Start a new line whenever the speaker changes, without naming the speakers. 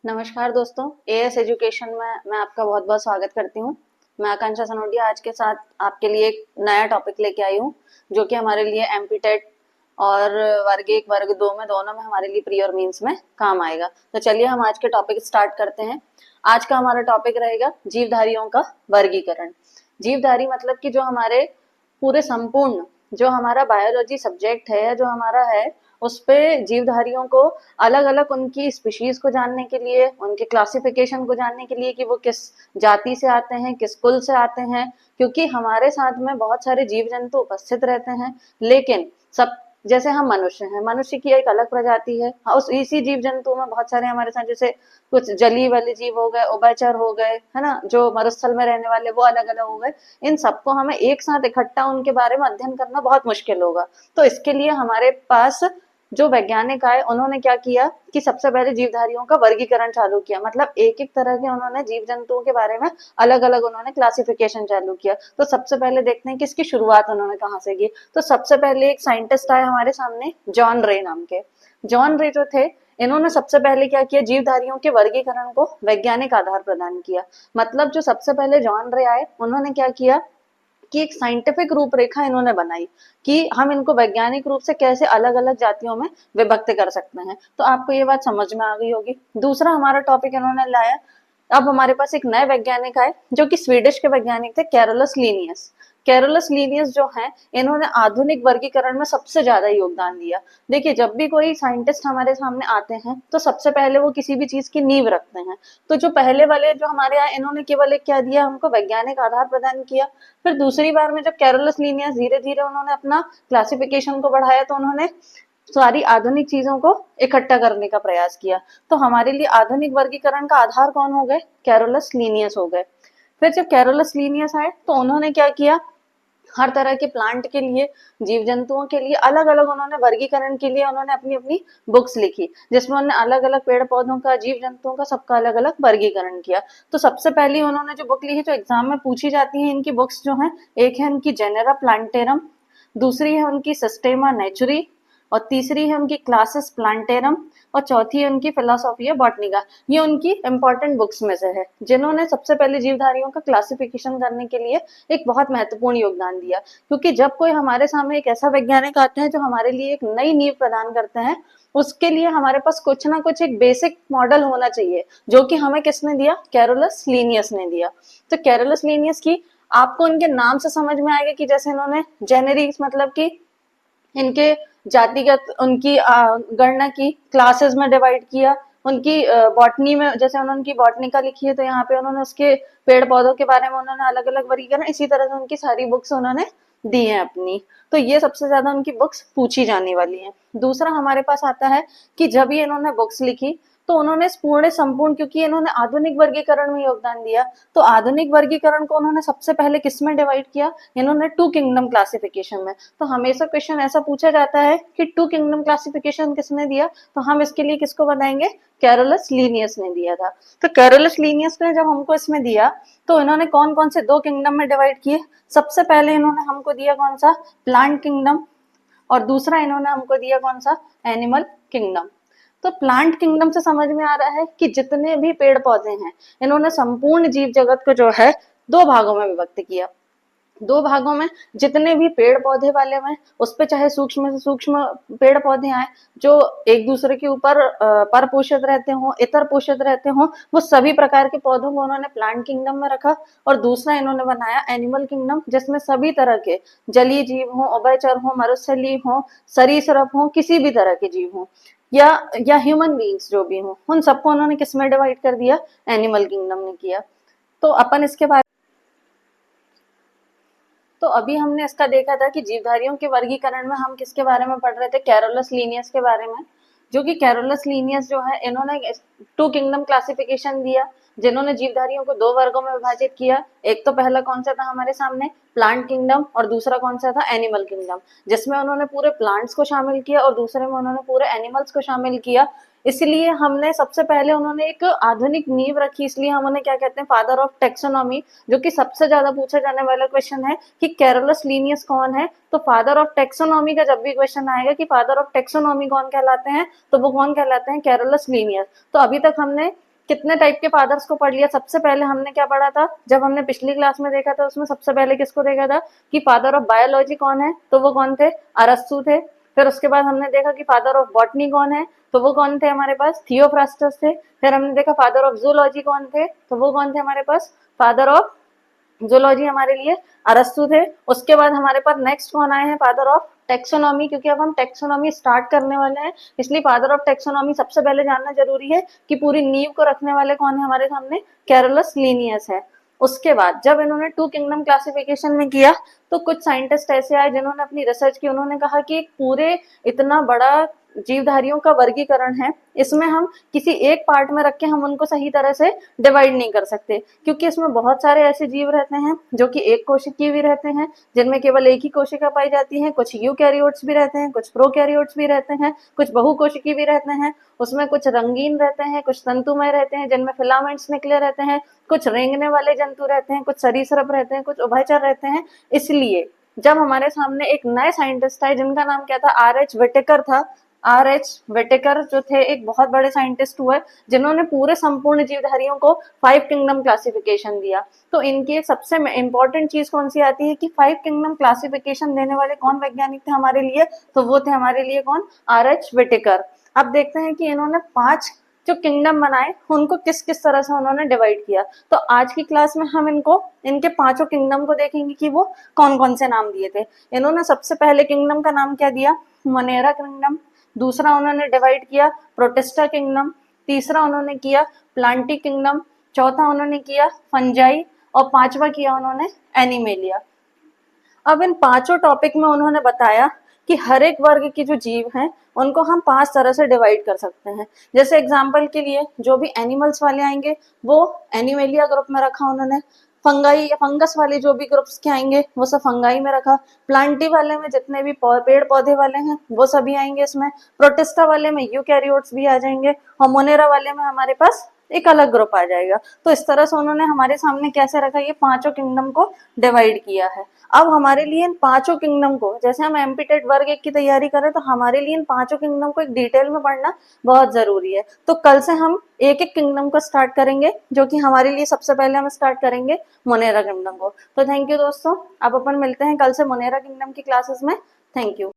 नमस्कार दोस्तों, as education में मैं आपका बहुत बहुत स्वागत करती हूँ। मैं आकांक्षा सनोडिया आज के साथ आपके लिए एक नया टॉपिक लेके आई हूँ, जो कि हमारे लिए एमपी टेट और वर्ग एक वर्ग दो में दोनों में हमारे लिए प्री और मेंस में काम आएगा। तो चलिए हम आज के टॉपिक स्टार्ट करते हैं। आज का हमारा टॉपिक रहेगा जीवधारियों का वर्गीकरण। जीवधारी मतलब कि जो हमारे पूरे संपूर्ण जो हमारा बायोलॉजी सब्जेक्ट है, जो हमारा है, उस पे जीवधारियों को अलग अलग उनकी स्पीशीज को जानने के लिए, उनके क्लासिफिकेशन को जानने के लिए कि वो किस जाति से आते हैं, किस कुल से आते हैं, क्योंकि हमारे साथ में बहुत सारे जीव जंतु उपस्थित रहते हैं। लेकिन सब जैसे हम मनुष्य हैं, मनुष्य की एक अलग प्रजाति है, उस इसी जीव जंतु में बहुत सारे हमारे साथ जैसे कुछ जलीय वाले जीव हो गए, उभयचर हो गए, है ना, जो मरुस्थल में रहने वाले वो अलग अलग हो गए। इन सबको हमें एक साथ इकट्ठा उनके बारे में अध्ययन करना बहुत मुश्किल होगा। तो इसके लिए हमारे पास जो वैज्ञानिक आए, उन्होंने क्या किया कि सबसे पहले जीवधारियों का वर्गीकरण चालू किया। मतलब एक एक तरह के उन्होंने जीव जंतुओं के बारे में अलग अलग उन्होंने क्लासिफिकेशन चालू किया। तो सबसे पहले देखते हैं कि इसकी शुरुआत उन्होंने कहाँ से की। तो सबसे पहले एक साइंटिस्ट आए हमारे सामने, जॉन रे नाम के। जॉन रे जो थे, इन्होंने सबसे पहले क्या किया, जीवधारियों के वर्गीकरण को वैज्ञानिक आधार प्रदान किया। मतलब जो सबसे पहले जॉन रे आए, उन्होंने क्या किया कि एक साइंटिफिक रूपरेखा इन्होंने बनाई कि हम इनको वैज्ञानिक रूप से कैसे अलग अलग जातियों में विभक्त कर सकते हैं। तो आपको ये बात समझ में आ गई होगी। दूसरा हमारा टॉपिक इन्होंने लाया, अब हमारे पास एक नए वैज्ञानिक आए जो कि स्वीडिश के वैज्ञानिक थे, कैरोलस लीनियस। कैरोलस लीनियस जो हैं, इन्होंने आधुनिक वर्गीकरण में सबसे ज्यादा योगदान दिया। देखिए, जब भी कोई साइंटिस्ट हमारे सामने आते हैं तो सबसे पहले वो किसी भी चीज की नींव रखते हैं। तो जो पहले वाले जो हमारे यहाँ, इन्होंने केवल एक क्या दिया, हमको वैज्ञानिक आधार प्रदान किया। फिर दूसरी बार में जब कैरोलस लीनियस धीरे धीरे उन्होंने अपना क्लासिफिकेशन को बढ़ाया, तो उन्होंने सारी आधुनिक चीजों को इकट्ठा करने का प्रयास किया। तो हमारे लिए आधुनिक वर्गीकरण का आधार कौन हो गए, कैरोलस लीनियस हो गए। फिर जब कैरोलस लीनियस आए तो उन्होंने क्या किया, हर तरह के प्लांट के लिए, जीव जंतुओं के लिए अलग अलग उन्होंने वर्गीकरण के लिए उन्होंने अपनी अपनी बुक्स लिखी, जिसमें उन्होंने अलग अलग पेड़ पौधों का, जीव जंतुओं का, सबका अलग अलग वर्गीकरण किया। तो सबसे पहले उन्होंने जो बुक लिखी, जो एग्जाम में पूछी जाती है इनकी बुक्स जो है, एक है उनकी जेनेरा प्लांटेरम, दूसरी है उनकी सिस्टेमा नेचुरी, और तीसरी है उनकी क्लासिस प्लांटेरम, और चौथी है उनकी फिलोसॉफी बॉटनिका। ये उनकी इंपॉर्टेंट बुक्स में से है, जिन्होंने सबसे पहले जीवधारियों का क्लासिफिकेशन करने के लिए एक बहुत महत्वपूर्ण योगदान दिया। क्योंकि जब कोई हमारे सामने एक ऐसा वैज्ञानिक आते हैं जो हमारे लिए एक नई नींव प्रदान करते हैं, उसके लिए हमारे पास कुछ ना कुछ एक बेसिक मॉडल होना चाहिए, जो कि हमें किसने दिया, कैरोलस लीनियस ने दिया। तो कैरोलस लीनियस की आपको इनके नाम से समझ में आएगा कि जैसे इन्होंने जेनेरिक्स मतलब कि इनके जातिगत उनकी गणना की, क्लासेस में डिवाइड किया, उनकी बॉटनी में जैसे उन्होंने की बॉटनिका लिखी है तो यहाँ पे उन्होंने उसके पेड़ पौधों के बारे में उन्होंने अलग अलग वर्गीकरण, इसी तरह से उनकी सारी बुक्स उन्होंने दी हैं अपनी। तो ये सबसे ज्यादा उनकी बुक्स पूछी जाने वाली हैं। दूसरा हमारे पास आता है कि जब ये इन्होंने बुक्स लिखी तो उन्होंने पूर्ण संपूर्ण, क्योंकि इन्होंने आधुनिक वर्गीकरण में योगदान दिया, तो आधुनिक वर्गीकरण को उन्होंने सबसे पहले किसमें डिवाइड किया, इन्होंने टू किंगडम क्लासिफिकेशन में। तो हमेशा क्वेश्चन ऐसा पूछा जाता है कि टू किंगडम क्लासिफिकेशन किसने दिया, तो हम इसके लिए किसको बताएंगे, कैरोलस लीनियस ने दिया था। तो कैरोलस लीनियस ने जब हमको इसमें दिया, तो इन्होंने कौन कौन से दो किंगडम में डिवाइड किए। सबसे पहले इन्होंने हमको दिया कौन सा, प्लांट किंगडम, और दूसरा इन्होंने हमको दिया कौन सा, एनिमल किंगडम। तो प्लांट किंगडम से समझ में आ रहा है कि जितने भी पेड़ पौधे हैं, इन्होंने संपूर्ण जीव जगत को जो है दो भागों में विभक्त किया। दो भागों में जितने भी पेड़ पौधे वाले हैं, उस पे चाहे सूक्ष्म से सूक्ष्म पेड़ पौधे आए जो एक दूसरे के ऊपर पर पोषित रहते हों, इतर पोषित रहते हों, वो सभी प्रकार के पौधों को उन्होंने प्लांट किंगडम में रखा। और दूसरा इन्होंने बनाया एनिमल किंगडम, जिसमें सभी तरह के जलीय जीव हों, उभयचर हों, मरुस्थलीय हों, सरीसृप हों, किसी भी तरह के जीव हों, या ह्यूमन बींग्स जो भी हों, उन सबको उन्होंने किसमें डिवाइड कर दिया, एनिमल किंगडम ने किया। तो अपन इसके बारे तो अभी हमने इसका देखा था कि जीवधारियों के वर्गीकरण में हम किसके बारे में पढ़ रहे थे, कैरोलस लीनियस के बारे में। जो कि कैरोलस लीनियस जो है, इन्होंने टू किंगडम क्लासिफिकेशन दिया, जिन्होंने जीवधारियों को दो वर्गों में विभाजित किया। एक तो पहला कौन सा था हमारे सामने, प्लांट किंगडम, और दूसरा कौन सा था, एनिमल किंगडम, जिसमें उन्होंने पूरे प्लांट्स को शामिल किया और दूसरे में उन्होंने पूरे एनिमल्स को शामिल किया। इसलिए हमने सबसे पहले उन्होंने एक आधुनिक नींव रखी, इसलिए हम उन्हें क्या कहते हैं, फादर ऑफ टेक्सोनॉमी। जो कि सबसे ज्यादा पूछा जाने वाला क्वेश्चन है कि कैरोलस लीनियस कौन है, तो फादर ऑफ टेक्सोनॉमी का जब भी क्वेश्चन आएगा कि फादर ऑफ टेक्सोनॉमी कौन कहलाते हैं, तो वो कौन कहलाते हैं, कैरोलस लीनियस। तो अभी तक हमने कितने टाइप के फादर्स को पढ़ लिया। सबसे पहले हमने क्या पढ़ा था, जब हमने पिछली क्लास में देखा था उसमें सबसे पहले किसको देखा था कि फादर ऑफ बायोलॉजी कौन है, तो वो कौन थे, अरस्तु थे। फिर उसके बाद हमने देखा कि फादर ऑफ बॉटनी कौन है, तो वो कौन थे हमारे पास, थियोफ्रास्टस थे। फिर हमने देखा फादर ऑफ जूलॉजी कौन थे, तो वो कौन थे हमारे पास, फादर ऑफ जूलॉजी हमारे लिए अरस्तु थे। उसके बाद हमारे पास नेक्स्ट कौन आए हैं, फादर ऑफ टेक्सोनॉमी, क्योंकि अब हम टेक्सोनॉमी स्टार्ट करने वाले हैं, इसलिए फादर ऑफ टेक्सोनॉमी सबसे पहले जानना जरूरी है कि पूरी नींव को रखने वाले कौन है हमारे सामने, कैरोलस लीनियस है। उसके बाद जब इन्होंने टू किंगडम क्लासिफिकेशन में किया तो कुछ साइंटिस्ट ऐसे आए जिन्होंने अपनी रिसर्च की, उन्होंने कहा कि पूरे इतना बड़ा जीवधारियों का वर्गीकरण है, इसमें हम किसी एक पार्ट में रख के हम उनको सही तरह से डिवाइड नहीं कर सकते, क्योंकि इसमें बहुत सारे ऐसे जीव रहते हैं जो कि एक कोशिकीय भी रहते हैं, जिनमें केवल एक ही कोशिका पाई जाती है, कुछ यूकैरियोट्स भी रहते हैं, कुछ प्रोकैरियोट्स भी रहते हैं, कुछ बहुकोशिकीय भी रहते हैं, उसमें कुछ रंगीन रहते हैं, कुछ तंतुमय रहते हैं जिनमें फिलामेंट्स निकले रहते हैं, कुछ रेंगने वाले जंतु रहते हैं, कुछ सरीसृप रहते हैं, कुछ उभयचर रहते हैं। इसलिए जब हमारे सामने एक नए साइंटिस्ट आए जिनका नाम क्या था, आर.एच. व्हिटेकर था। आर.एच. व्हिटेकर जो थे एक बहुत बड़े साइंटिस्ट हुए जिन्होंने पूरे संपूर्ण जीवधारियों को 5 किंगडम क्लासिफिकेशन दिया। तो इनके सबसे इंपॉर्टेंट चीज कौन सी आती है कि 5 किंगडम क्लासिफिकेशन देने वाले कौन वैज्ञानिक थे हमारे लिए, तो वो थे हमारे लिए कौन, आर.एच. व्हिटेकर। अब देखते हैं कि इन्होंने 5 जो किंगडम बनाए उनको किस किस तरह से उन्होंने डिवाइड किया। तो आज की क्लास में हम इनको इनके 5 किंगडम को देखेंगे कि वो कौन कौन से नाम दिए थे। इन्होंने सबसे पहले किंगडम का नाम क्या दिया, मोनेरा किंगडम। दूसरा उन्होंने डिवाइड किया प्रोटिस्टा किंगडम। तीसरा उन्होंने किया प्लांटी किंगडम। चौथा उन्होंने किया फंजाई। और पांचवा किया उन्होंने एनिमेलिया। अब इन पांचों टॉपिक में उन्होंने बताया कि हर एक वर्ग के जो जीव हैं उनको हम 5 तरह से डिवाइड कर सकते हैं। जैसे एग्जाम्पल के लिए जो भी एनिमल्स वाले आएंगे वो एनिमेलिया ग्रुप में रखा उन्होंने। फंगाई या फंगस वाले जो भी ग्रुप्स के आएंगे वो सब फंगाई में रखा। प्लांटी वाले में जितने भी पेड़ पौधे वाले हैं वो सभी आएंगे इसमें। प्रोटिस्टा वाले में यूकैरियोट्स भी आ जाएंगे। और मोनेरा वाले में हमारे पास एक अलग ग्रुप आ जाएगा। तो इस तरह से उन्होंने हमारे सामने कैसे रखा, ये पांचों किंगडम को डिवाइड किया है। अब हमारे लिए इन पांचों किंगडम को, जैसे हम एमपीटेट वर्ग 1 की तैयारी करें तो हमारे लिए इन पांचों किंगडम को एक डिटेल में पढ़ना बहुत जरूरी है। तो कल से हम एक एक किंगडम को स्टार्ट करेंगे, जो कि हमारे लिए सबसे पहले हम स्टार्ट करेंगे मोनेरा किंगडम को। तो थैंक यू दोस्तों, अब अपन मिलते हैं कल से मोनेरा किंगडम की क्लासेस में। Thank you.